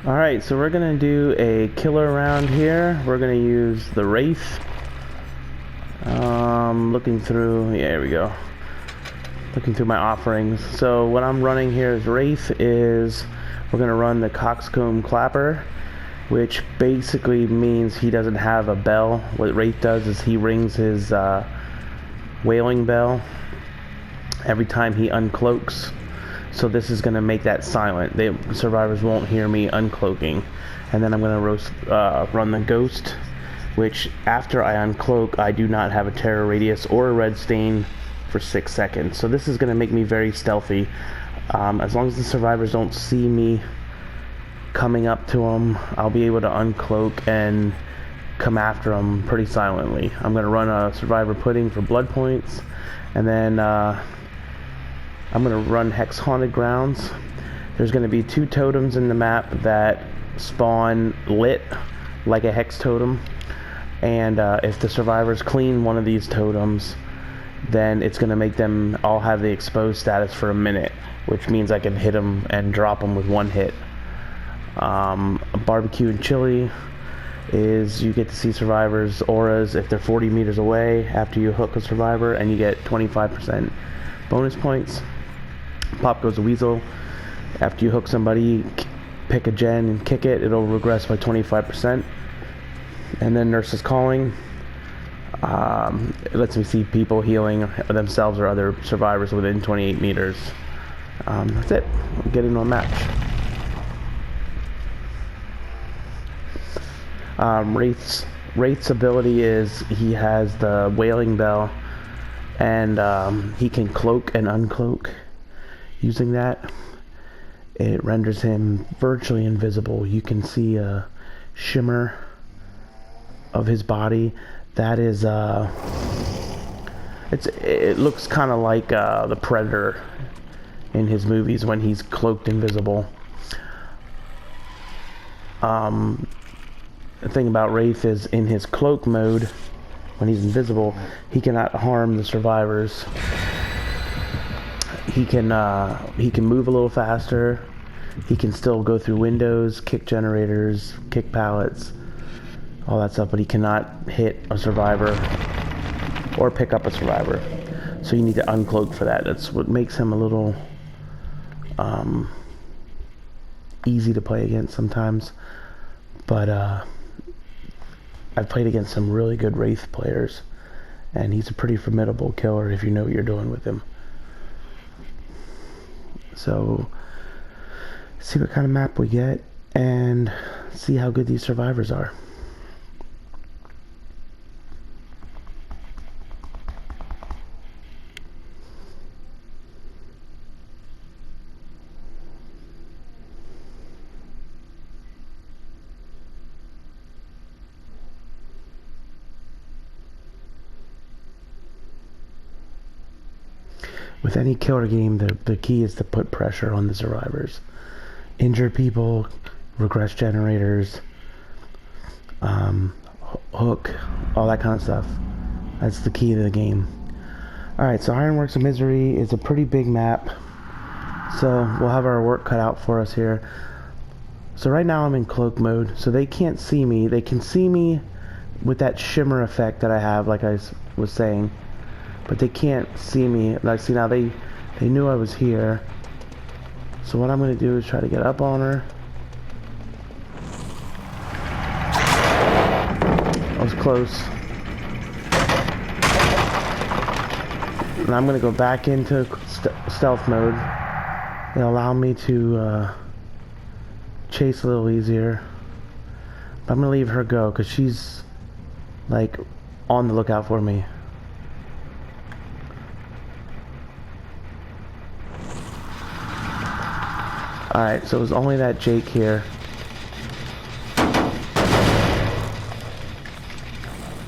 Alright, so we're gonna do a killer round here. We're gonna use the Wraith. Looking through, yeah, here we go. Looking through my offerings. So what I'm running here is Wraith is, we're gonna run the Coxcomb Clapper, which basically means he doesn't have a bell. What Wraith does is he rings his wailing bell every time he uncloaks. So this is going to make that silent. The survivors won't hear me uncloaking. And then I'm going to run the ghost, which after I uncloak, I do not have a terror radius or a red stain for 6 seconds. So this is going to make me very stealthy. As long as the survivors don't see me coming up to them, I'll be able to uncloak and come after them pretty silently. I'm going to run a survivor pudding for blood points, and then I'm going to run Hex Haunted Grounds. There's going to be 2 totems in the map that spawn lit like a Hex totem, and if the survivors clean one of these totems, then it's going to make them all have the exposed status for a minute, which means I can hit them and drop them with 1 hit. Barbecue and chili is you get to see survivors' auras if they're 40 meters away after you hook a survivor, and you get 25% bonus points. Pop Goes the Weasel. After you hook somebody, pick a gen and kick it, it'll regress by 25%. And then Nurse's Calling. It lets me see people healing themselves or other survivors within 28 meters. That's it. We'll get into a match. Wraith's ability is he has the Wailing Bell, and he can cloak and uncloak. Using that, it renders him virtually invisible. You can see a shimmer of his body. That is it looks kind of like the Predator in his movies when he's cloaked invisible. The thing about Wraith is in his cloak mode, when he's invisible, he cannot harm the survivors. He can move a little faster. He can still go through windows, kick generators, kick pallets, all that stuff, but he cannot hit a survivor or pick up a survivor. So you need to uncloak for that. That's what makes him a little easy to play against sometimes. But I've played against some really good Wraith players, and he's a pretty formidable killer if you know what you're doing with him. So, see what kind of map we get, and see how good these survivors are. With any killer game, the key is to put pressure on the survivors. Injure people, regress generators, hook, all that kind of stuff. That's the key to the game. Alright, so Ironworks of Misery is a pretty big map, so we'll have our work cut out for us here. So right now I'm in cloak mode, so they can't see me. They can see me with that shimmer effect that I have, like I was saying. But they can't see me. Like, see, now they knew I was here. So what I'm going to do is try to get up on her. I was close. And I'm going to go back into stealth mode. It'll allow me to chase a little easier. But I'm going to leave her go because she's like on the lookout for me. Alright, so it was only that Jake here.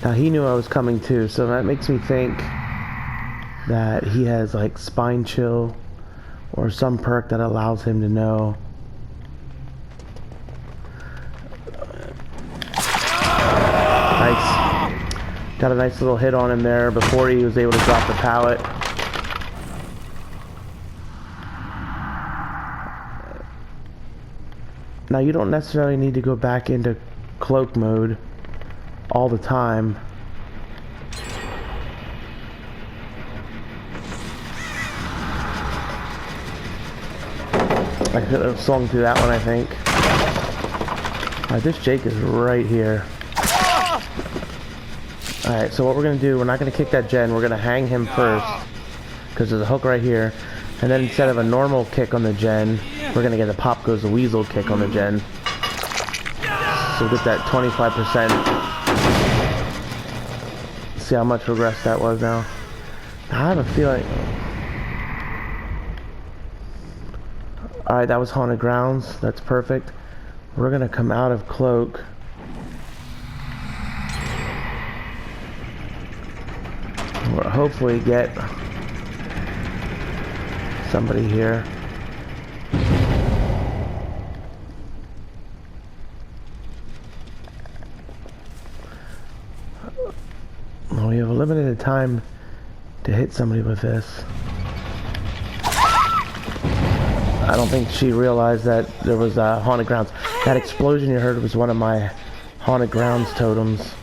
Now he knew I was coming too, so that makes me think that he has like spine chill or some perk that allows him to know. Nice. Got a nice little hit on him there before he was able to drop the pallet. Now you don't necessarily need to go back into cloak mode all the time. I could have swung through that one, I think. Alright, this Jake is right here. Alright, so what we're going to do, we're not going to kick that gen, we're going to hang him first. Because there's a hook right here. And then instead of a normal kick on the gen, we're going to get a Pop Goes the Weasel kick on the gen. So we'll get that 25%. See how much regress that was now. I have a feeling... Alright, that was Haunted Grounds. That's perfect. We're gonna come out of cloak. We'll hopefully get somebody here. Well, we have a limited time to hit somebody with this. I don't think she realized that there was Haunted Grounds. That explosion you heard was one of my Haunted Grounds totems.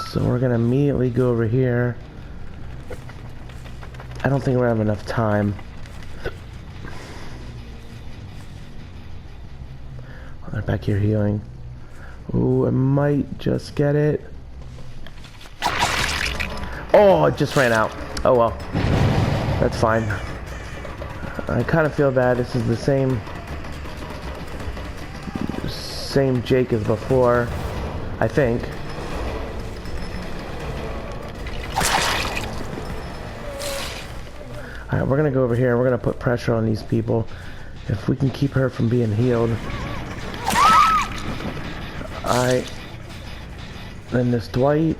So we're gonna immediately go over here. I don't think we're gonna have enough time. They're back here healing. Ooh, I might just get it. Oh, it just ran out. Oh well, that's fine. I kind of feel bad. This is the same Jake as before, I think. Alright, we're gonna go over here and we're gonna put pressure on these people. If we can keep her from being healed. Alright. Then this Dwight.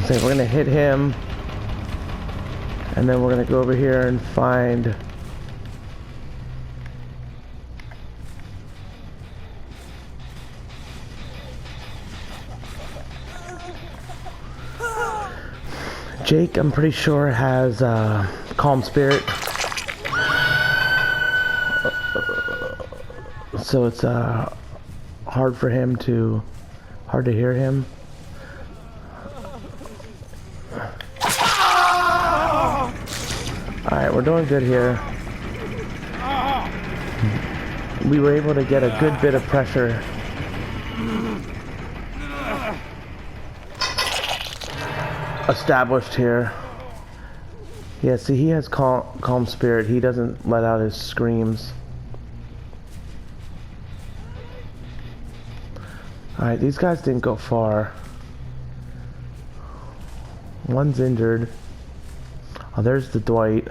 We're gonna hit him, and then we're gonna go over here and find Jake. I'm pretty sure has Calm Spirit, so it's hard to hear him. Alright, we're doing good here. We were able to get a good bit of pressure. Established here. Yeah, see, he has calm Spirit. He doesn't let out his screams. Alright, these guys didn't go far. One's injured. Oh, there's the Dwight.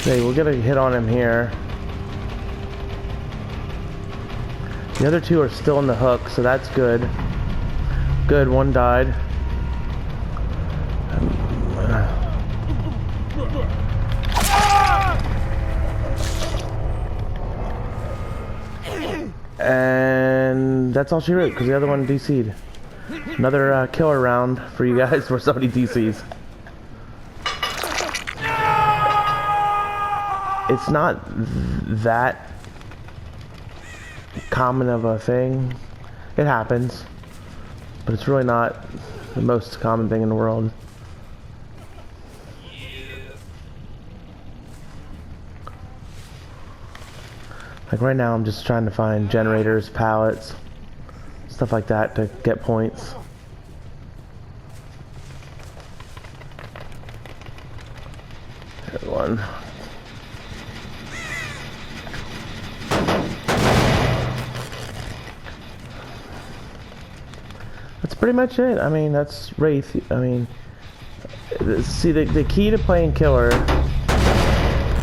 Okay, we'll get a hit on him here. The other two are still in the hook, so that's good. Good, one died. And that's all she wrote, because the other one DC'd. Another killer round for you guys where somebody DCs. It's not that common of a thing. It happens, but it's really not the most common thing in the world. Like right now I'm just trying to find generators, pallets, stuff like that to get points. There's one. Let's pretty much it. I mean, that's Wraith. I mean, see, the key to playing killer,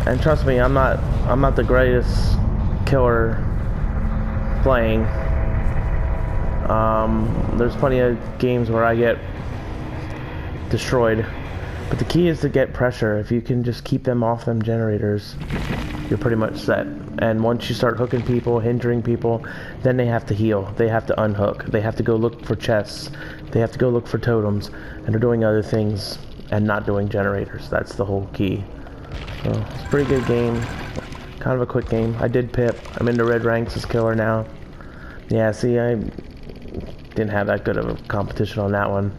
and trust me, I'm not the greatest killer playing. There's plenty of games where I get destroyed, but the key is to get pressure. If you can just keep them off them generators, you're pretty much set. And once you start hooking people, hindering people, then they have to heal. They have to unhook. They have to go look for chests. They have to go look for totems, and they're doing other things and not doing generators. That's the whole key. So it's a pretty good game. Kind of a quick game. I did pip. I'm into red ranks as killer now. Yeah, see, I didn't have that good of a competition on that one.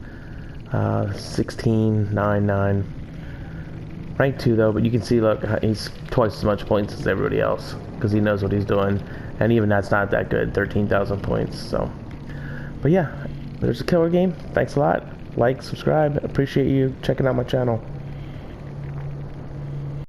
16, 9, 9. Rank 2 though, but you can see, look, he's twice as much points as everybody else because he knows what he's doing, and even that's not that good. 13,000 points. So, but yeah, there's a killer game. Thanks a lot. Like, subscribe. Appreciate you checking out my channel.